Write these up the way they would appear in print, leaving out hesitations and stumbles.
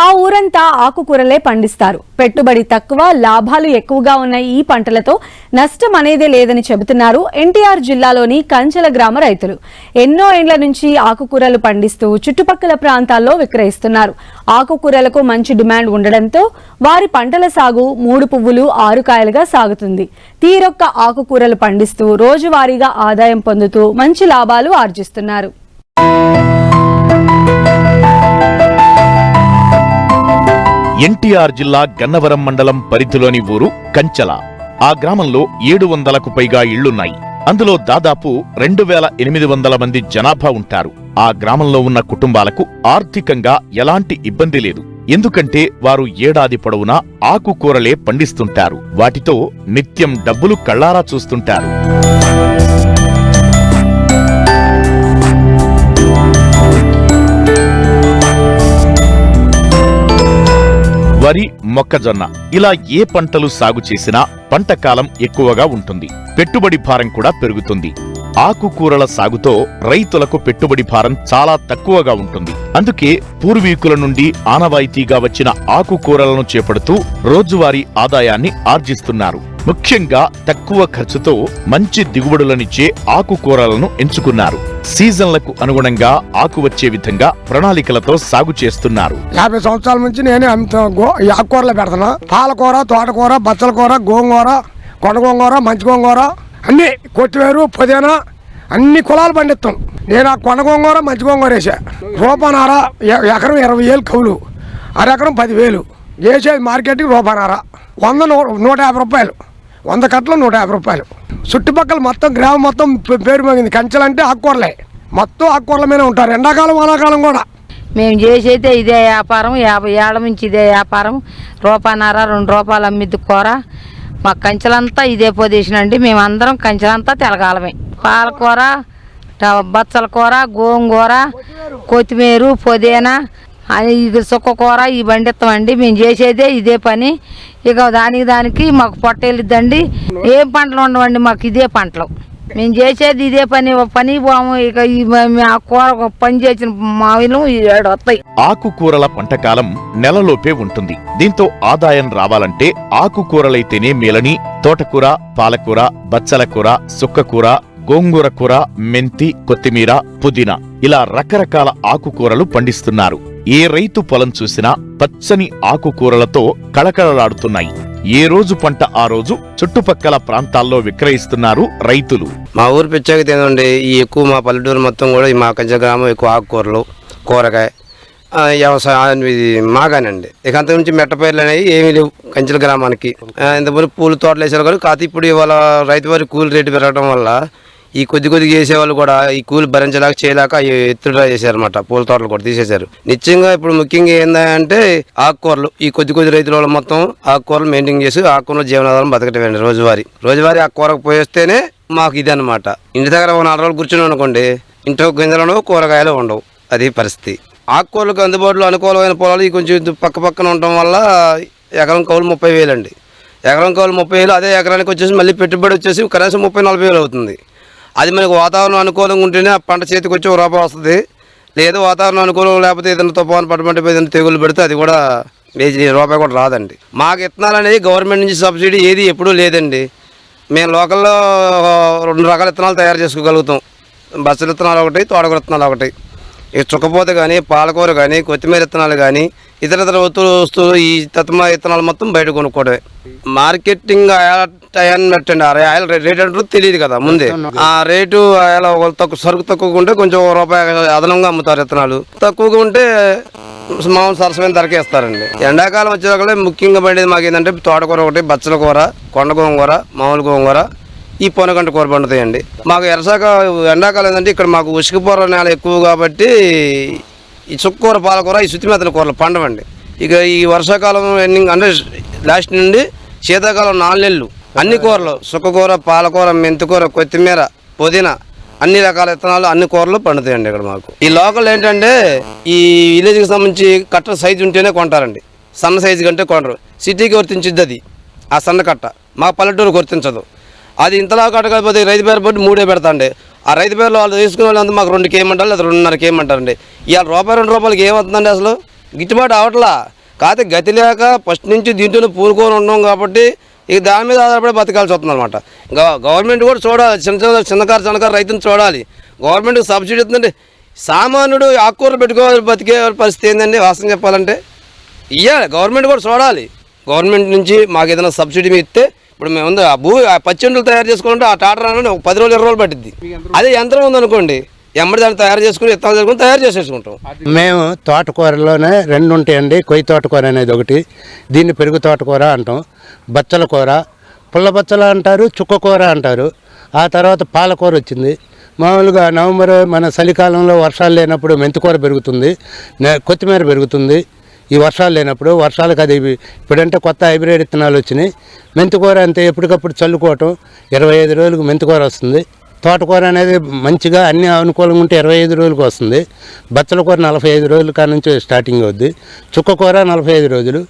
ఆ ఊరంతా ఆకుకూరలే పండిస్తారు. పెట్టుబడి తక్కువ, లాభాలు ఎక్కువగా ఉన్న ఈ పంటలతో నష్టం అనేదే లేదని చెబుతున్నారు ఎన్టీఆర్ జిల్లాలోని కంచెల గ్రామ రైతులు. ఎన్నో ఏండ్ల నుంచి ఆకుకూరలు పండిస్తూ చుట్టుపక్కల ప్రాంతాల్లో విక్రయిస్తున్నారు. ఆకుకూరలకు మంచి డిమాండ్ ఉండడంతో వారి పంటల సాగు 3 పువ్వులు 6 కాయలుగా సాగుతుంది. తీరొక్క ఆకుకూరలు పండిస్తూ రోజువారీగా ఆదాయం పొందుతూ మంచి లాభాలు ఆర్జిస్తున్నారు. ఎన్టీఆర్ జిల్లా గన్నవరం మండలం పరిధిలోని ఊరు కంచెల. ఆ గ్రామంలో 700కు పైగా ఇళ్లున్నాయి. అందులో దాదాపు 2800 మంది జనాభా ఉంటారు. ఆ గ్రామంలో ఉన్న కుటుంబాలకు ఆర్థికంగా ఎలాంటి ఇబ్బంది లేదు. ఎందుకంటే వారు ఏడాది పొడవునా ఆకుకూరలే పండిస్తుంటారు. వాటితో నిత్యం డబ్బులు కళ్లారా చూస్తుంటారు. వరి, మొక్కజొన్న ఇలా ఏ పంటలు సాగు చేసినా పంట కాలం ఎక్కువగా ఉంటుంది. పెట్టుబడి భారం కూడా పెరుగుతుంది. ఆకుకూరల సాగుతో రైతులకు పెట్టుబడి భారం చాలా తక్కువగా ఉంటుంది. అందుకే పూర్వీకుల నుండి ఆనవాయితీగా వచ్చిన ఆకుకూరలను చేపడుతూ రోజువారీ ఆదాయాన్ని ఆర్జిస్తున్నారు. ముఖ్యంగా తక్కువ ఖర్చుతో మంచి దిగుబడులనిచ్చే ఆకుకూరలను ఎంచుకున్నారు. సీజన్లకు అనుగుణంగా ఆకు వచ్చే విధంగా ప్రణాళికలతో సాగు చేస్తున్నారు. 50 సంవత్సరాల నుంచి నేనే ఆకుకూరలు పెడతాను. పాలకూర, తోటకూర, బచ్చల కూర, గోంగూర, కొండ గోంగూర, మంచి గోంగూర, అన్ని కొత్తిమీర, పుదీనా అన్ని కులాలు పండిస్తాం. నేను ఆ కొండ గోంగూర, మంచి గోంగూర వేసా. రూపాయన్నర ఎకరం 20,000 కవులు, అరెకరం 10,000 వేసేది. మార్కెట్కి రూపాయన్నర, 100 150 రూపాయలు, 100 కట్టలు 150 రూపాయలు. చుట్టుపక్కల మొత్తం గ్రామం మొత్తం పేరు మోగింది. కంచెలంటే ఆకుకూరలే, మొత్తం ఆకుకూరల మీద ఉంటారు. ఎండాకాలం వానాకాలం కూడా. మేము చేసేదే ఇదే వ్యాపారం. 50 ఏళ్ల నుంచి ఇదే వ్యాపారం. రూపాయన్నర 2 రూపాయలు అమ్మిద్ది కూర. మా కంచెలంతా ఇదే పొజిషన్ అండి. మేమందరం కంచెలంతా తెలగాలమే. పాలకూర, బచ్చల కూర, గోంగూర, కొత్తిమీర, పుదీనా, ఇది సుక్కకూర ఈ పండిస్తామండి. మేము చేసేదే ఇదే పని. ఇక దానికి మాకు పొట్ట వెళ్ళిద్దండి. ఏం పంటలు ఉండవండి మాకు, ఇదే పంటలు. మేము చేసేది ఇదే పని పోము. ఇక ఆ కూర పని చేసిన మావిలు 7 వస్తాయి. ఆకుకూరల పంటకాలం నెలలోపే ఉంటుంది. దీంతో ఆదాయం రావాలంటే ఆకుకూరలైతేనే మేలని తోటకూర, పాలకూర, బచ్చల కూర, సుక్కకూర, గోంగూర కూర, మెంతి, కొత్తిమీర, పుదీనా ఇలా రకరకాల ఆకుకూరలు పండిస్తున్నారు. ఏ రైతు పొలం చూసినా పచ్చని ఆకుకూరలతో కళకళలాడుతున్నాయి. ఏ రోజు పంట ఆ రోజు చుట్టుపక్కల ప్రాంతాల్లో విక్రయిస్తున్నారు రైతులు. మా ఊరు ప్రత్యేకత ఏంటంటే ఈ ఎక్కువ మా పల్లెటూరు మొత్తం కూడా మా కంచె గ్రామం ఎక్కువ ఆకుకూరలు, కూరగాయ వ్యవసాయం ఇది మాగానండి. ఇక అంత నుంచి మెట్టపైర్లు అనేవి ఏమీ లేవు కంచెల గ్రామానికి. ఇంతకుముందు పూల తోటలు వేసారు కానీ కాదు. ఇప్పుడు ఇవాళ రైతు వారి కూలి రేటు పెరగడం వల్ల ఈ కొద్దిగా చేసేవాళ్ళు కూడా ఈ కూలి భరించలేక చేయలేక ఎత్తుడా చేశారన్నమాట. పూల తోటలు కూడా తీసేశారు. నిశ్చయంగా ఇప్పుడు ముఖ్యంగా ఏంటంటే ఆకుకూరలు ఈ కొద్ది రైతుల వాళ్ళు మొత్తం ఆకుకూరలు మెయింటైన్ చేసి ఆకుకూరల జీవనాధారం బతకటండి. రోజువారీ ఆకుకూరకు పోయేస్తేనే మాకు ఇది అనమాట. ఇంటి దగ్గర 4 రోజులు కూర్చుని అనుకోండి, ఇంట్లో గింజలను కూరగాయలు ఉండవు. అది పరిస్థితి. ఆకుకూరలకు అందుబాటులో అనుకూలమైన పొలాలు ఈ కొంచెం పక్కన ఉండటం వల్ల ఎకరం కౌలు 30,000 అండి. ఎకరం కౌలు 30,000. అదే ఎకరానికి వచ్చేసి మళ్ళీ పెట్టుబడి వచ్చేసి కనీసం 30,000-40,000 అవుతుంది. అది మనకు వాతావరణం అనుకూలంగా ఉంటేనే ఆ పంట చేతికి వచ్చి 1 రూపాయి వస్తుంది. లేదు వాతావరణం అనుకూలం లేకపోతే ఏదైనా తుఫాను పట్టమంటే ఏదైనా తెగులు పెడితే అది కూడా రూపాయి కూడా రాదండి. మాకు విత్తనాలు అనేది గవర్నమెంట్ నుంచి సబ్సిడీ ఏది ఎప్పుడూ లేదండి. మేము లోకల్లో 2 రకాల విత్తనాలు తయారు చేసుకోగలుగుతాం. బచ్చల విత్తనాలు ఒకటి, తోటకూర విత్తనాలు ఒకటి. ఇక చుక్కపోత కానీ, పాలకూర కానీ, కొత్తిమీర విత్తనాలు కానీ, ఇతర వస్తువులు ఈ తత్మ విత్తనాలు మొత్తం బయట కొనుక్కోవడమే. మార్కెటింగ్ టయాన్ని పెట్టండి. ఆయిల్ రేట్ అంటే తెలియదు కదా ముందే. ఆ రేటు సరుకు తక్కువగా ఉంటే కొంచెం 1 రూపాయి అదనంగా అమ్ముతారు. విత్తనాలు తక్కువగా ఉంటే మామూలు సరసమైన ధరకే ఇస్తారండి. ఎండాకాలం వచ్చేవాళ్ళే ముఖ్యంగా పడేది మాకు ఏంటంటే తోటకూర ఒకటి, బచ్చల కూర, కొండ గోంగూర, మామూలు గోంగూర, ఈ పొనగంట కూర పండుతాయండి. మాకు ఎండాకాలం ఏంటంటే ఇక్కడ మాకు ఉసుకుపూర నేల ఎక్కువ కాబట్టి ఈ చుక్కకూర, పాలకూర, ఈ శుతిమెత్తల కూరలు పండవండి. ఇక ఈ వర్షాకాలం ఎండింగ్ అంటే లాస్ట్ నుండి శీతాకాలం 4 నెలలు అన్ని కూరలు చుక్కకూర, పాలకూర, మెంతికూర, కొత్తిమీర, పుదీనా అన్ని రకాల విత్తనాలు అన్ని కూరలు పండుతాయండి ఇక్కడ మాకు. ఈ లోకల్ ఏంటంటే ఈ విలేజ్కి సంబంధించి కట్ట సైజు ఉంటేనే కొంటారండి. సన్న సైజు కంటే కొనరు. సిటీకి వర్తించిద్ది అది ఆ సన్న కట్ట. మా పల్లెటూరు వర్తించదు. అది ఇంతలా కట్టకపోతే రైతు పేరు బట్టి 3 పెడతాండి. ఆ రైతు పేర్లు వాళ్ళు తీసుకునే వాళ్ళు మాకు 2 కేమంటారు లేదా 2.5 కేమంటారండి. ఇవాళ రూపాయి 2 రూపాయలకి ఏమవుతుందండి అసలు? గిట్టుబాటు అవట్లా. కాకపోతే గతి లేక ఫస్ట్ నుంచి దీంట్లో పూనుకొని ఉన్నాం కాబట్టి ఇక దాని మీద ఆధారపడి బతకాల్సి వస్తుంది అనమాట. గవర్నమెంట్ కూడా చూడాలి, చిన్నకారు రైతుని చూడాలి. గవర్నమెంట్కి సబ్సిడీ ఇస్తుందండి. సామాన్యుడు ఆకుకూరలు పెట్టుకోవాలి బతికే పరిస్థితి ఏంటండి వాస్తవం చెప్పాలంటే? ఇవ్వాలి, గవర్నమెంట్ కూడా చూడాలి. గవర్నమెంట్ నుంచి మాకు ఏదైనా సబ్సిడీ ఇస్తే ఇప్పుడు మేము ఉంది ఆ పచ్చెండులు తయారు చేసుకోవాలంటే ఆ టాటర్ అనేది 10 రోజులు 20 రోజులు పట్టిద్ది. అదే యంత్రం ఉందనుకోండి, ఎమ్మడి దాన్ని తయారు చేసుకుని విత్తనాలు చేసుకుని తయారు చేసేసుకుంటాం. మేము తోటకూరలోనే 2 ఉంటాయండి. కొయ్యి తోటకూర అనేది ఒకటి, దీన్ని పెరుగు తోటకూర అంటాం. బచ్చల కూర, పుల్ల బచ్చల అంటారు, చుక్క కూర అంటారు. ఆ తర్వాత పాలకూర వచ్చింది. మామూలుగా నవంబర్ మన చలికాలంలో వర్షాలు లేనప్పుడు మెంతికూర పెరుగుతుంది, కొత్తిమీర పెరుగుతుంది. ఈ వర్షాలు లేనప్పుడు వర్షాలకు అది ఇప్పుడంటే కొత్త హైబ్రిడ్ విత్తనాలు వచ్చినాయి. మెంతికూర అంతే ఎప్పటికప్పుడు చల్లుకోవటం, 25 రోజులకు మెంతికూర వస్తుంది. తోటకూర అనేది మంచిగా అన్ని అనుకూలంగా ఉంటే 25 రోజులకు వస్తుంది. బచ్చల కూర 45 రోజుల కాడ నుంచి స్టార్టింగ్ అవుద్ది. చుక్క కూర 45 రోజులు,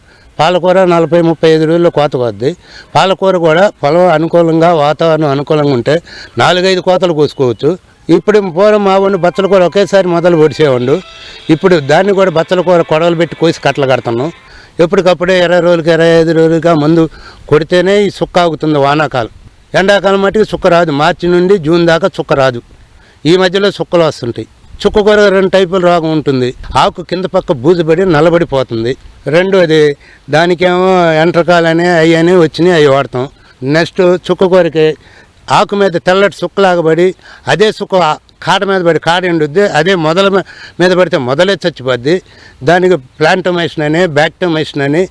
పాలకూర 40-35 రోజుల్లో కోతకు వద్ది. పాలకూర కూడా పొలం అనుకూలంగా వాతావరణం అనుకూలంగా ఉంటే 4-5 కోతలు కోసుకోవచ్చు. ఇప్పుడు పూర్వం మా వాడిని బచ్చల కూర ఒకేసారి మొదలు పొడిచేవాడు. ఇప్పుడు దాన్ని కూడా బచ్చల కూర కొడవలు పెట్టి కోసి కట్టలు కడుతున్నాం. ఎప్పటికప్పుడే 20 రోజులకి 25 రోజులుగా మందు కొడితేనే ఈ సుక్క ఆగుతుంది. వానాకాలం, ఎండాకాలం మట్టుకు చుక్క రాదు. మార్చి నుండి జూన్ దాకా చుక్క రాదు. ఈ మధ్యలో చుక్కలు వస్తుంటాయి. చుక్క కూర 2 టైపుల రోగం ఉంటుంది. ఆకు కింద పక్క బూజుపడి నల్లబడిపోతుంది. రెండోది దానికేమో ఎంట్రకాలని అవి వచ్చినాయి, అవి వాడతాం. నెక్స్ట్ చుక్క కూరకి ఆకు మీద తెల్లటి చుక్కలాగా పడి అదే చుక్క కాడ మీద పడి కాడ ఎండుద్ది. అదే మొదల మీద పడితే మొదలే చచ్చిపోద్ది. దానికి ప్లాంటోమైసిన్ అని, బ్యాక్టోమైసిన్ అని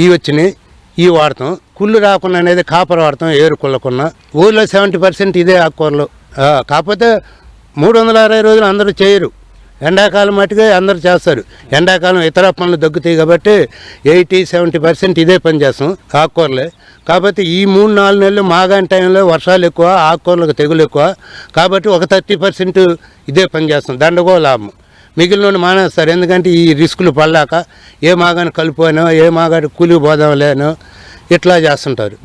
ఇవి వచ్చినాయి, ఇవి వాడతాం. కుళ్ళు రాకుండా అనేది కాపర్ వాడతాం. ఏరు కుళ్ళకున్నా ఊళ్ళో 70% ఇదే ఆకుకూరలు. కాకపోతే 360 రోజులు అందరూ చేయరు. ఎండాకాలం మట్టుగా అందరూ చేస్తారు. ఎండాకాలం ఇతర పనులు దగ్గుతాయి కాబట్టి 80-70% ఇదే పని చేస్తాం ఆకుకూరలే. కాబట్టి ఈ 3-4 నెలలు మాగాని టైంలో వర్షాలు ఎక్కువ, ఆకుకూరలకు తెగులు ఎక్కువ కాబట్టి ఒక 30% ఇదే పని చేస్తాం. దండగో లాభం. మిగిలిన మానేస్తారు. ఎందుకంటే ఈ రిస్కులు పడలేక ఏ మాగాని కలిపోయినో, ఏ మాగాని కూలికి పోదాం లేనో ఇట్లా చేస్తుంటారు.